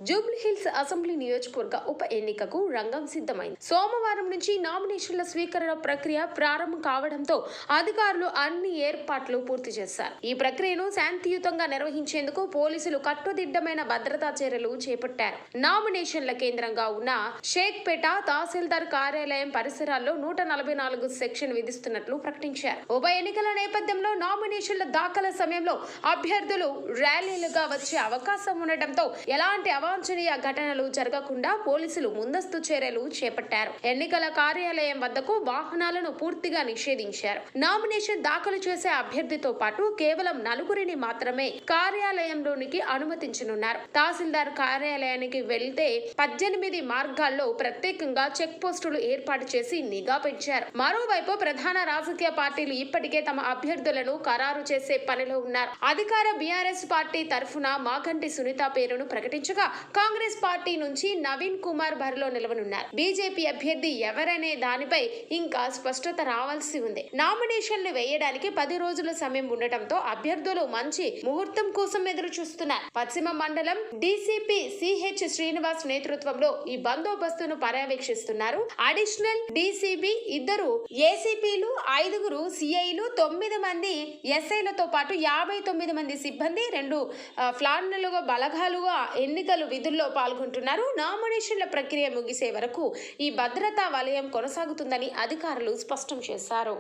Jubilee Hills assembly నియోజకవర్గ ఉప ఎన్నికకు రంగం సిద్ధమైంది. సోమవారం నుంచి నామినేషన్ల స్వీకరణ ప్రక్రియ ప్రారంభం కావడంతో అధికారులు అన్ని ఏర్పాట్లు పూర్తి చేశారు. ఈ ప్రక్రియను శాంతియుతంగా నిర్వహించేందుకు పోలీసులు కట్టుదిట్టమైన భద్రతా చర్యలు చేపట్టారు. నామినేషన్ల కేంద్రంగా ఉన్న షేక్పేట తహసీల్దార్ కార్యాలయం పరిసరాల్లో 144 సెక్షన్ విధిస్తున్నట్లు ప్రకటించారు. ఉప ఎన్నికల నేపథ్యంలో నామినేషన్ల దాఖల సమయంలో అభ్యర్థులు ర్యాలీలుగా వచ్చే అవకాశం ఉండటంతో ఎలాంటి అవాంఛనీయ ఘటనలు జరగకుండా పోలీసులు ముందస్తు చర్యలు చేపట్టారు. ఎన్నికల కార్యాలయం వద్దకు వాహనాలను పూర్తిగా నిషేధించారు. నామినేషన్ దాఖలు చేసే అభ్యర్థితో పాటు కేవలం 4 మాత్రమే కార్యాలయంలోనికి అనుమతించనున్నారు. తహసీల్దార్ కార్యాలయానికి వెళ్తే 18 మార్గాల్లో ప్రత్యేకంగా చెక్ పోస్టులు ఏర్పాటు చేసి నిఘా పెంచారు. మరోవైపు ప్రధాన రాజకీయ పార్టీలు ఇప్పటికే తమ అభ్యర్థులను ఖరారు చేసే పనిలో ఉన్నారు. అధికార బీఆర్ఎస్ పార్టీ తరఫున మాగంటి సునీత పేరును ప్రకటించగా కాంగ్రెస్ పార్టీ నుంచి నవీన్ కుమార్ బరిలో నిలవనున్నారు. బీజేపీ అభ్యర్థి ఎవరనే దానిపై ఇంకా స్పష్టత రావాల్సి ఉంది. నామినేషన్లు వేయడానికి 10 రోజుల సమయం ఉండటంతో అభ్యర్థులు మంచి ముహూర్తం కోసం ఎదురు చూస్తున్నారు. పశ్చిమ మండలం డీసీపీ సిహెచ్ శ్రీనివాస్ నేతృత్వంలో ఈ బందోబస్తును పర్యవేక్షిస్తున్నారు. అడిషనల్ డీసీబీ 2 ఏసీపీలు, 5 సిఐలు, 9 మంది ఎస్ఐలతో పాటు 59 మంది సిబ్బంది 2 ఫ్లాన్లుగా బలగాలుగా ఎన్నికల విధుల్లో పాల్గొంటున్నారు. నామినేషన్ల ప్రక్రియ ముగిసే వరకు ఈ భద్రతా వలయం కొనసాగుతుందని అధికారులు స్పష్టం చేశారు.